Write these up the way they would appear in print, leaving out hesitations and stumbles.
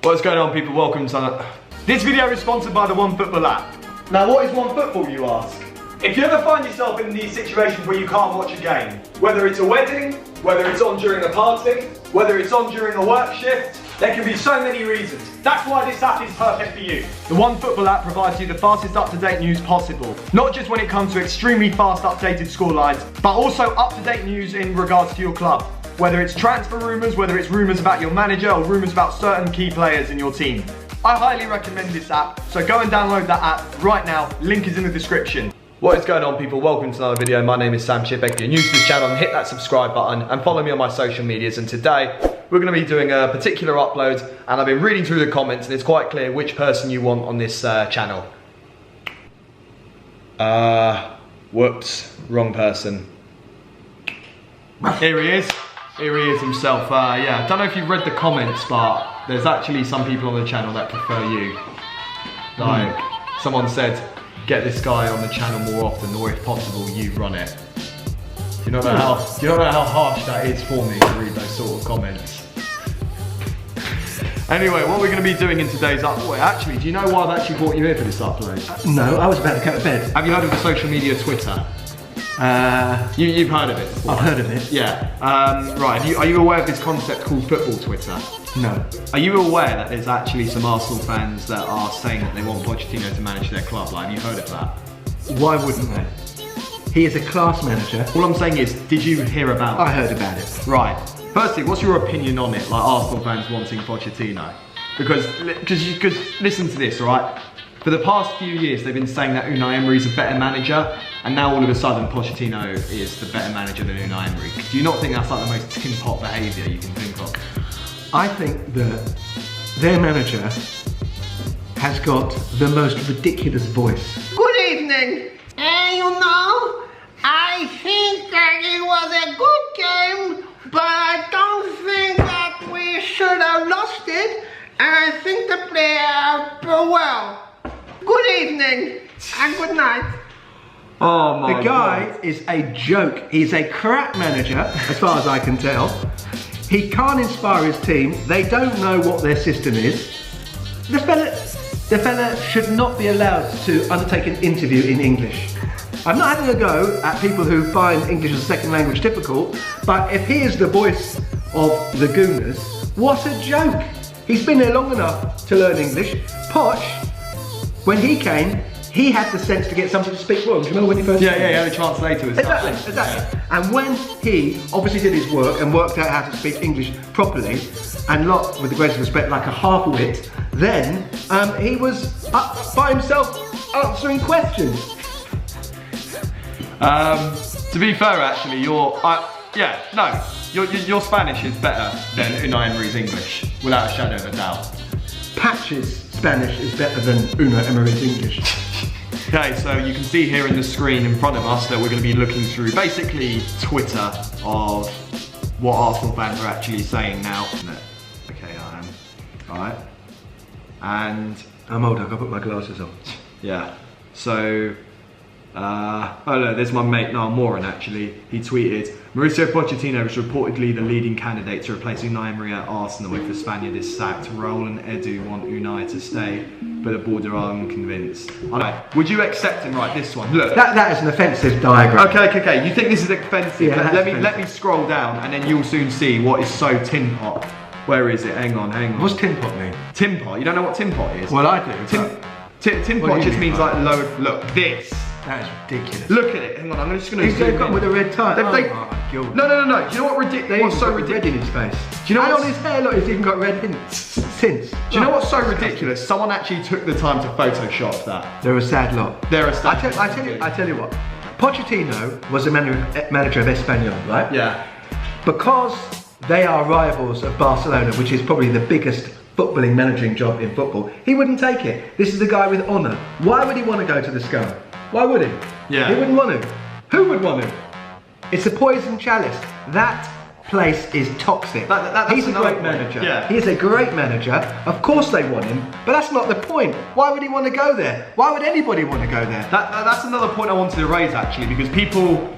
What's going on, people? Welcome to this video is sponsored by the OneFootball app. Now, what is OneFootball, you ask? If you ever find yourself in these situations where you can't watch a game, whether it's a wedding, whether it's on during a party, whether it's on during a work shift, there can be so many reasons. That's why this app is perfect for you. The OneFootball app provides you the fastest up-to-date news possible. Not just when it comes to extremely fast updated scorelines, but also up-to-date news in regards to your club. Whether it's transfer rumours, whether it's rumours about your manager, or rumours about certain key players in your team. I highly recommend this app, so go and download that app right now. Link is in the description. What is going on, people? Welcome to another video. My name is Sam Chip. If you're new to this channel, hit that subscribe button and follow me on my social medias. And today, we're going to be doing a particular upload, and I've been reading through the comments and it's quite clear which person you want on this channel. Whoops, wrong person. Here he is. Here he is himself. Yeah, I don't know if you've read the comments, but there's actually some people on the channel that prefer you. Like, someone said, get this guy on the channel more often, or if possible, you run it. Do you not know how harsh that is for me to read those sort of comments? Anyway, what we're going to be doing in today's upload, actually, do you know why I've actually brought you here for this upload? No, I was about to go to bed. Have you heard of the social media Twitter? You've heard of it before? I've heard of it. Yeah. Right, are you aware of this concept called football Twitter? No. Are you aware that there's actually some Arsenal fans that are saying that they want Pochettino to manage their club? Like, have you heard of that? Why wouldn't they? He is a class manager. All I'm saying is, did you hear about it? I heard about it. Right. Firstly, what's your opinion on it, like Arsenal fans wanting Pochettino? Because listen to this, right? For the past few years, they've been saying that Unai Emery is a better manager, and now all of a sudden Pochettino is the better manager than Unai Emery. Do you not think that's like the most tin pot behaviour you can think of? I think that their manager has got the most ridiculous voice. Good evening. I think that it was a good game, but I don't think that we should have lost it, and I think the player played well. Good evening and good night. Oh my God. The guy is a joke. He's a crap manager, as far as I can tell. He can't inspire his team. They don't know what their system is. The fella should not be allowed to undertake an interview in English. I'm not having a go at people who find English as a second language difficult, but if he is the voice of the Gooners, what a joke. He's been there long enough to learn English. Poch, when he came, he had the sense to get somebody to speak for him. Do you remember when he first came? Yeah, he had a translator. Exactly. Yeah. And when he obviously did his work and worked out how to speak English properly, and not, with the greatest respect, like a half-wit, then he was up by himself answering questions. To be fair, actually, your Spanish is better than Unai Emery's English, without a shadow of a doubt. Patch's Spanish is better than Unai Emery's English. Okay, so you can see here in the screen in front of us that we're going to be looking through basically Twitter of what Arsenal fans are actually saying now. Okay, I am. Alright. And I'm old, I've got to put my glasses on. yeah, so oh look, there's my mate Niall Moran actually. He tweeted, Mauricio Pochettino is reportedly the leading candidate to replace Unai Emery at Arsenal if the Spaniard is sacked. Raul and Edu want Unai to stay, but the board are unconvinced. Alright, would you accept him? Right, this one, look. That is an offensive diagram. Okay, you think this is offensive? Yeah, let me scroll down and then you'll soon see what is so tin pot. Where is it? Hang on. What's tin pot mean? Tin pot? You don't know what tin pot is? Well, I do. Tin pot just means like low. Look, this. That is ridiculous. Look at it. Hang on, I'm just going to He's got with a red tie. No. Do you know what ridiculous? What's so red in his face. Do you know on his hair? Look, he's even got red tints. Do you know what's so ridiculous? Someone actually took the time to Photoshop that. They're a sad lot. They're a sad. I tell you what. Pochettino was a manager of Espanyol, right? Yeah. Because they are rivals of Barcelona, which is probably the biggest footballing managing job in football, he wouldn't take it. This is a guy with honour. Why would he want to go to the scum? Why would he? Yeah. He wouldn't want to. Who would want to? It's a poison chalice. That place is toxic. He's a great manager. Yeah. He is a great manager. Of course they want him, but that's not the point. Why would he want to go there? Why would anybody want to go there? That's another point I wanted to raise actually, because people,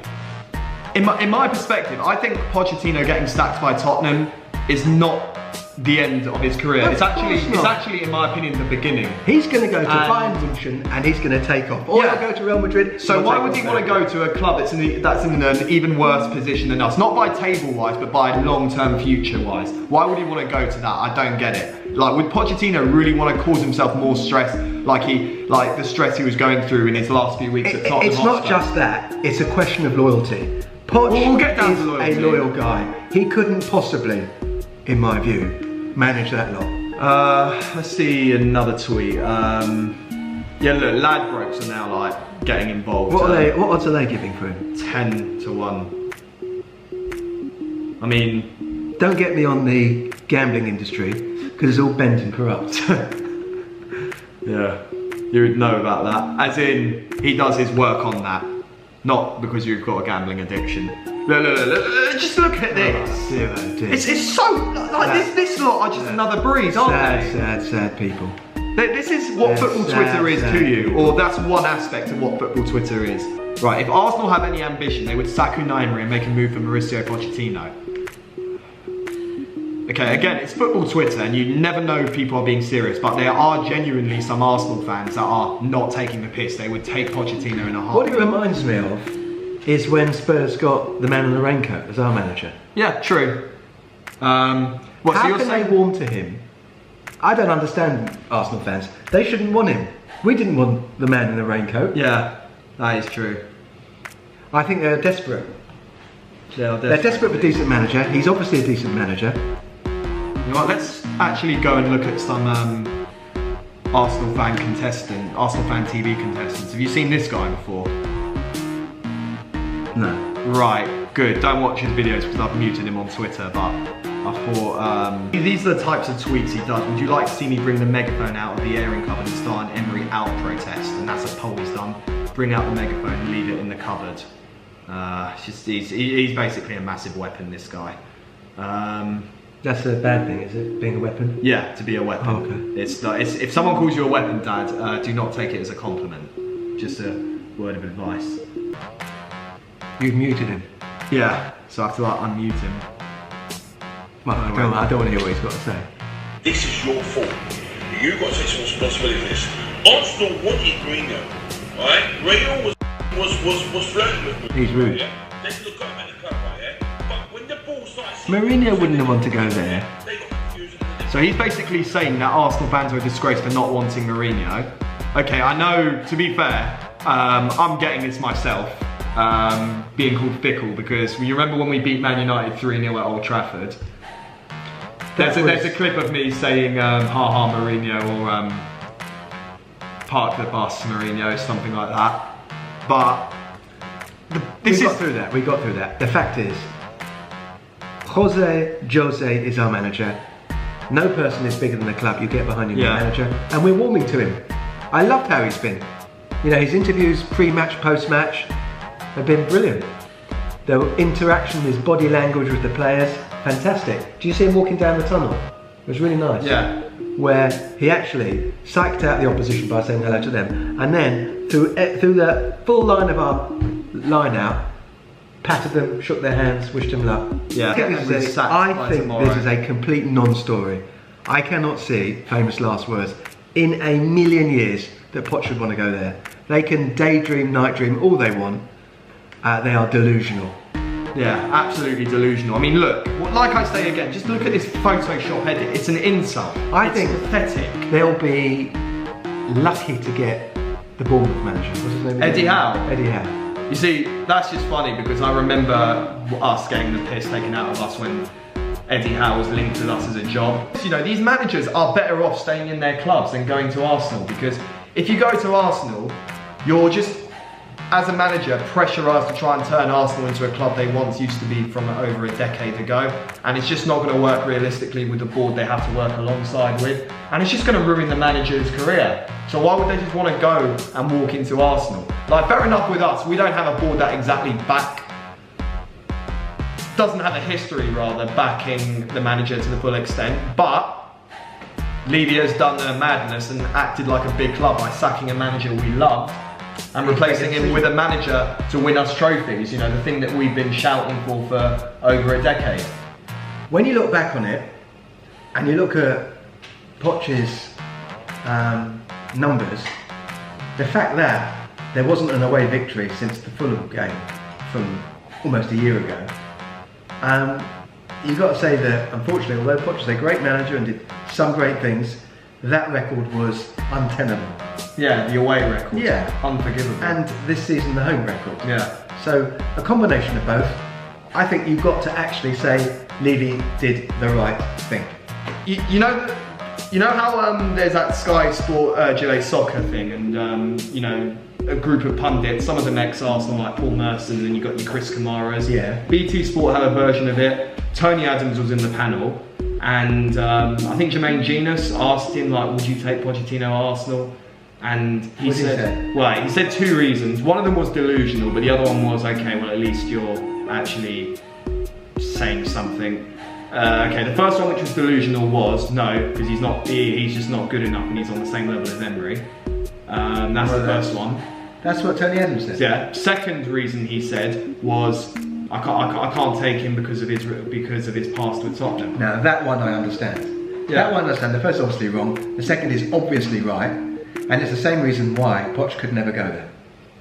in my perspective, I think Pochettino getting sacked by Tottenham is not the end of his career. Of It's course actually, in my opinion, the beginning. He's going to go to Bayern München and he's going to take off. Or he'll go to Real Madrid. So why would he want to go to a club that's in an even worse position than us? Not by table-wise, but by long-term future-wise. Why would he want to go to that? I don't get it. Like, would Pochettino really want to cause himself more stress, like the stress he was going through in his last few weeks at Tottenham It's not just that. It's a question of loyalty. Poch we'll get down is to loyalty. a loyal guy. He couldn't possibly, in my view, manage that lot. Let's see another tweet. Yeah, look, Ladbrokes are now like getting involved. What odds are they giving for him? 10 to 1. I mean, don't get me on the gambling industry because it's all bent and corrupt. Yeah, you would know about that. As in, he does his work on that, not because you've got a gambling addiction. Look, just look at this. It's so like this lot are just another breeze, aren't they? Sad people. This is what football Twitter is to you, or that's one aspect of what football Twitter is. Right, if Arsenal have any ambition, they would sack Unai Emery and make a move for Mauricio Pochettino. Okay, again, it's football Twitter, and you never know if people are being serious, but there are genuinely some Arsenal fans that are not taking the piss. They would take Pochettino in a heartbeat. What it reminds me of is when Spurs got the man in the raincoat as our manager. Yeah, true. How can they warm to him? I don't understand Arsenal fans. They shouldn't want him. We didn't want the man in the raincoat. Yeah, that is true. I think they're desperate. They're desperate for a decent manager. He's obviously a decent manager. You know what, let's actually go and look at some Arsenal fan TV contestants. Have you seen this guy before? No. Right, good. Don't watch his videos because I've muted him on Twitter, but I thought, these are the types of tweets he does. Would you like to see me bring the megaphone out of the airing cupboard and start an Emery out protest? And that's a poll he's done. Bring out the megaphone and leave it in the cupboard. He's basically a massive weapon, this guy. That's a bad thing, is it? Being a weapon? Yeah, to be a weapon. Oh, okay. It's if someone calls you a weapon, Dad, do not take it as a compliment. Just a word of advice. You've muted him. Yeah, so I have to like unmute him. Well, I don't want to hear what he's got to say. This is your fault. You've got to take some responsibility for this. Arsenal wanted Mourinho, alright? Mourinho was flirting with Mourinho. He's rude. Yeah? Let's look up at the club, right? Yeah? But when the ball starts... Mourinho wouldn't have wanted to go there. They got confused. So he's basically saying that Arsenal fans are a disgrace for not wanting Mourinho. Okay, I know, to be fair, I'm getting this myself, being called fickle, because you remember when we beat Man United 3-0 at Old Trafford? There's a clip of me saying, ha ha Mourinho, or park the bus Mourinho, something like that. But we got through that. The fact is, Jose is our manager. No person is bigger than the club. You get behind your manager, and we're warming to him. I loved how he's been. You know, his interviews pre-match, post-match have been brilliant. The interaction, his body language with the players, fantastic. Do you see him walking down the tunnel? It was really nice. Yeah. Where he actually psyched out the opposition by saying hello to them, and then through the full line of our line out, patted them, shook their hands, wished them luck. Yeah. I think this is a complete non-story. I cannot see, famous last words, in a million years that Poch would want to go there. They can daydream, night dream, all they want. They are delusional. Yeah, absolutely delusional. I mean, look, like I say again, just look at this Photoshop edit. It's an insult. I think pathetic. They'll be lucky to get the Bournemouth manager. What's his name? Eddie Howe. Eddie Howe. You see, that's just funny because I remember us getting the piss taken out of us when Eddie Howe was linked with us as a job. You know, these managers are better off staying in their clubs than going to Arsenal, because if you go to Arsenal, you're just, as a manager, pressurised to try and turn Arsenal into a club they once used to be from over a decade ago, and it's just not going to work realistically with the board they have to work alongside with, and it's just going to ruin the manager's career. So why would they just want to go and walk into Arsenal? Like, fair enough with us, we don't have a board that exactly doesn't have a history rather backing the manager to the full extent, but Lydia's done their madness and acted like a big club by sacking a manager we loved and replacing him with a manager to win us trophies, you know, the thing that we've been shouting for over a decade. When you look back on it, and you look at Poch's numbers, the fact that there wasn't an away victory since the Fulham game from almost a year ago, you've got to say that unfortunately, although Poch is a great manager and did some great things, that record was untenable. Yeah, the away record. Yeah. Unforgivable. And this season the home record. Yeah. So a combination of both. I think you've got to actually say Levy did the right thing. You know how there's that Sky Sport Gillet soccer thing, and you know, a group of pundits, some of them ex-Arsenal like Paul Merson, and then you got your Chris Kamaras. Yeah. BT Sport had a version of it. Tony Adams was in the panel, and I think Jermaine Genius asked him like, would you take Pochettino Arsenal? And he said, well, he said two reasons. One of them was delusional, but the other one was, okay, well, at least you're actually saying something. Okay, the first one, which was delusional, was no, because he's just not good enough and he's on the same level as Emery. That's the first one. That's what Tony Adams said. Yeah. Second reason he said was, I can't take him because of his past with Tottenham. Now that one I understand. Yeah. That one I understand. The first obviously wrong. The second is obviously right, and it's the same reason why Poch could never go there.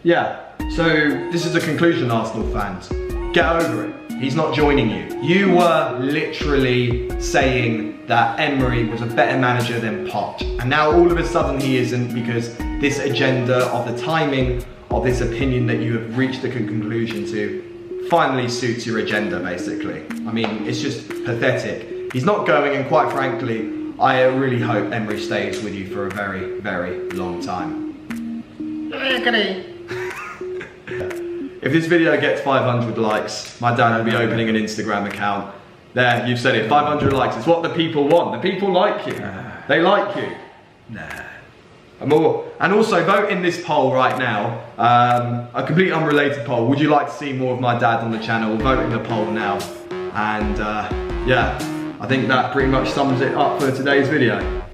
Yeah. So this is a conclusion, Arsenal fans. Get over it. He's not joining you. You were literally saying that Emery was a better manager than Poch, and now all of a sudden he isn't, because this agenda of the timing of this opinion that you have reached the conclusion to finally suits your agenda, basically. I mean, it's just pathetic. He's not going, and quite frankly, I really hope Emery stays with you for a very, very long time. If this video gets 500 likes, my dad will be opening an Instagram account. There, you've said it, 500 likes. It's what the people want. The people like you. They like you. Nah. And also vote in this poll right now, a completely unrelated poll. Would you like to see more of my dad on the channel? Vote in the poll now. And yeah, I think that pretty much sums it up for today's video.